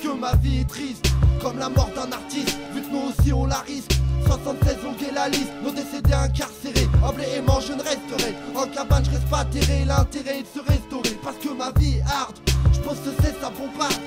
que ma vie est triste, comme la mort d'un artiste, vu que nous aussi on la risque. 76 longue est la liste, nos décédés incarcérés. Humble et aimant je ne resterai, en cabane je reste pas atterré. L'intérêt est de se restaurer, parce que ma vie est hard. Je pense que c'est ça bombarde.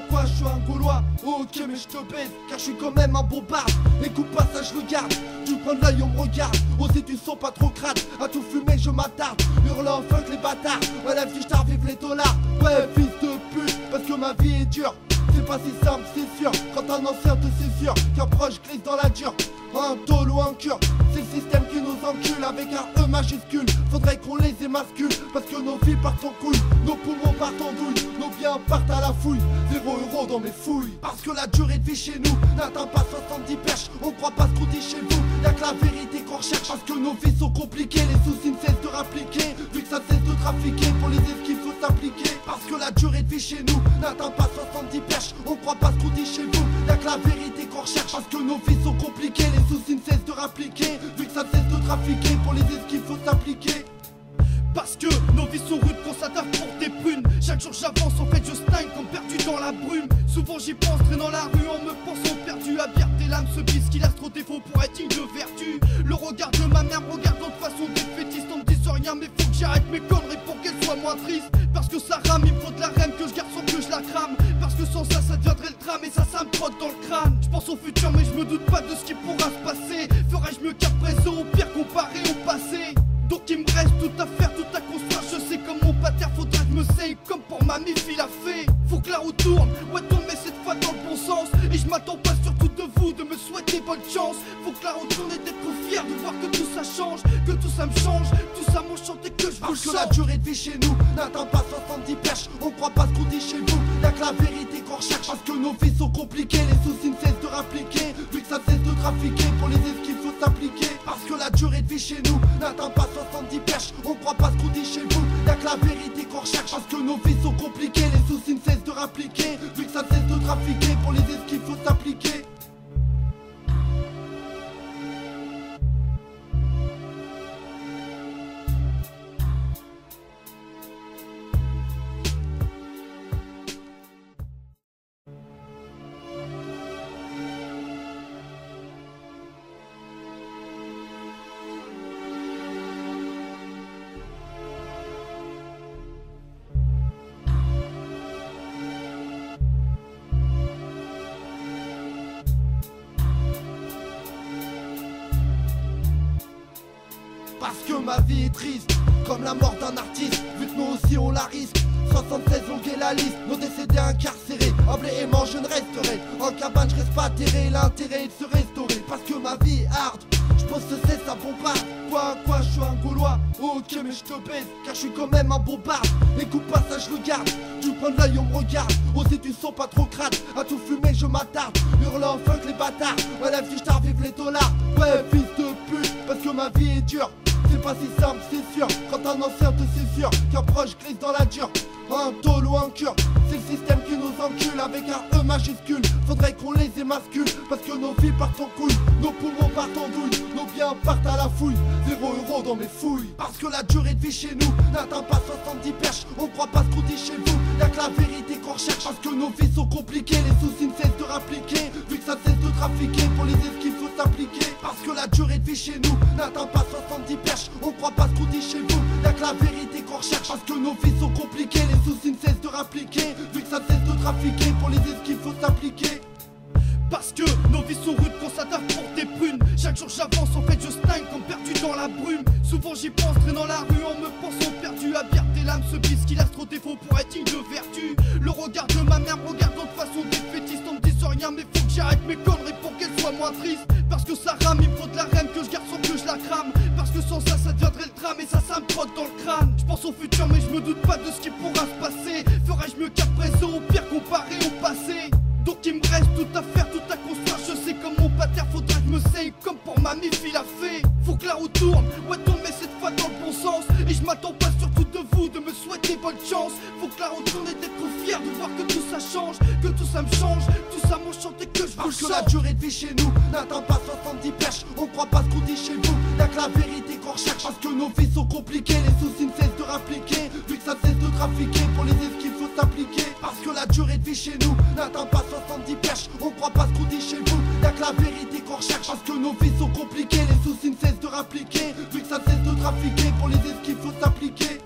Quoi, je suis un Gaulois. Ok mais je te baise, car je suis quand même un bombard. Écoute pas ça, je le garde. Tu prends de l'œil, on me regarde. Osez du son pas trop crade, à tout fumer je m'attarde. Hurlant funk les bâtards, ouais la vie je vive les dollars. Ouais fils de pute, parce que ma vie est dure. C'est pas si simple, c'est sûr. Quand un ancien te sûr qu'un proche glisse dans la dure. Un tôle ou un cure, c'est le système qui nous encule avec un E majuscule. Faudrait qu'on les émascule, parce que nos vies partent en couille, nos poumons partent en douille, nos biens partent à la fouille. 0 € dans mes fouilles. Parce que la durée de vie chez nous n'atteint pas 70 perches. On croit pas ce qu'on dit chez vous, y'a que la vérité qu'on recherche. Parce que nos vies sont compliquées, les soucis ne cessent de rappliquer. Vu que ça cesse de trafiquer, pour les esquives faut s'appliquer. Parce que la durée de vie chez nous n'atteint pas 70 perches. On croit pas ce qu'on dit chez vous, y'a que la vérité qu'on recherche. Parce que nos vies sont compliquées, les soucis ne cessent de rappliquer. Vu que ça cesse de trafiquer, pour les esquives faut s'appliquer. Parce que nos vies sont rudes, qu'on s'attaque pour des prunes. Chaque jour j'avance, en fait je stagne comme perdu dans la brume. Souvent j'y pense, traînant la rue en me pensant perdu. À bière des lames, ce bis qui laisse trop défaut pour être digne de vertu. Le regard de ma mère me regardant de façon défaitiste. On me dit rien mais faut que j'arrête mes conneries pour qu'elle soit moins triste. Parce que ça rame, il me faut de la rème que je garde sans que je la crame. Parce que sans ça, ça deviendrait le drame et ça me trotte dans le crâne. Je pense au futur mais je me doute pas de ce qui pourra se passer. Ferais-je mieux qu'à présent, au pire comparé au passé. Donc il me reste tout à faire, tout à construire. Je sais comme mon pater, faudra que je me save comme pour ma mif il a fait. Faut que la roue tourne, ouais tourne mais cette fois dans le bon sens. Et je m'attends pas surtout de vous de me souhaiter bonne chance. Faut que la roue tourne et d'être fier de voir que tout ça change, que tout ça me change, tout ça m'enchante et que je vous Parce que la durée de vie chez nous n'atteint pas 70 perches. On croit pas ce qu'on dit chez vous, y'a que la vérité qu'on recherche. Parce que nos vies sont compliquées, les soucis ne cessent de rappliquer. Vu que ça cesse de trafiquer, pour les esquives faut s'appliquer. Parce que la durée de vie chez nous n'atteint pas 70 perches. On croit pas ce qu'on dit chez vous, y'a que la vérité qu'on recherche. Parce que nos vies sont compliquées, les soucis ne cessent de rappliquer. Vu que ça cesse de trafiquer, pour les esquives faut s'appliquer. Parce que ma vie est triste, comme la mort d'un artiste, vu que nous aussi on la risque. 76 longue est la liste, nos décédés incarcérés. Humble et aimant je ne resterai, en cabane je reste pas atterré. L'intérêt est de se restaurer, parce que ma vie est hard. Je pense que c'est ça bombarde. Quoi, je suis un Gaulois. Ok mais je te baise, car je suis quand même un bombard. Écoute pas ça, je le garde. Tu prends de l'œil, on me regarde. Osez du son pas trop crade, à tout fumer je m'attarde. Hurlant funk les bâtards, ouais la vie je vive les dollars. Ouais fils de pute, parce que ma vie est dure. C'est pas si simple, c'est sûr. Quand un ancien te sûr qu'un proche glisse dans la dure. Un tôle ou un cure, c'est le système qui nous encule avec un E majuscule. Faudrait qu'on les émascule, parce que nos vies partent en couille, nos poumons partent en douille, nos biens partent à la fouille. 0 € dans mes fouilles. Parce que la durée de vie chez nous n'atteint pas 70 perches. On croit pas ce qu'on dit chez vous, y'a que la vérité qu'on recherche. Parce que nos vies sont compliquées, les soucis ne cessent de rappliquer. Vu que ça cesse de trafiquer, pour les esquives faut s'appliquer. Parce que la durée de vie chez nous n'atteint pas 70 perches. On croit pas ce qu'on dit chez vous, y'a que la vérité qu'on recherche. Parce que nos vies sont compliquées, les soucis ne cessent de rappliquer. Vu que ça cesse de trafiquer, pour les esquives faut s'appliquer. Parce que nos vies sont rudes, qu'on s'attaque pour des prunes. Chaque jour j'avance, en fait je stagne comme perdu dans la brume. Souvent j'y pense, traînant la rue en me pensant perdu. À bière des lames, ce bis qui laisse trop défaut pour être digne de vertu. Le regard de ma mère me regardant de façon défaitiste. On me dit rien mais faut que j'arrête mes conneries pour qu'elle soit moins triste. Parce que ça rame, il me faut de la rème que je garde sans que je la crame. Parce que sans ça, ça deviendrait le drame et ça me trotte dans le crâne. Je pense au futur mais je me doute pas de ce qui pourra se passer. Ferais-je mieux qu'à présent, au pire comparé au passé. Donc il me reste tout à faire, tout à construire. Je sais comme mon pater, faudra que je me save comme pour ma mif il a fait. Faut que la roue tourne, ouais tourne mais cette fois dans le bon sens. Et je m'attends pas surtout de vous de me souhaiter bonne chance. Faut que la roue tourne et d'être fier de voir que tout ça change, que tout ça me change, tout ça m'enchante et que je vous Parce que chante. la durée de vie chez nous n'atteint pas 70 perches. On croit pas ce qu'on dit chez vous, y'a que la vérité qu'on recherche. Parce que nos vies sont compliquées, les soucis ne cessent de rappliquer. Vu que ça cesse de trafiquer, pour les esquives faut s'appliquer. Parce que la durée de vit chez nous n'atteint pas 70 perches. On croit pas ce qu'on dit chez vous, y'a que la vérité qu'on recherche. Parce que nos vies sont compliquées, les soucis ne cessent de rappliquer. Vu que ça cesse de trafiquer, pour les esquives faut s'appliquer.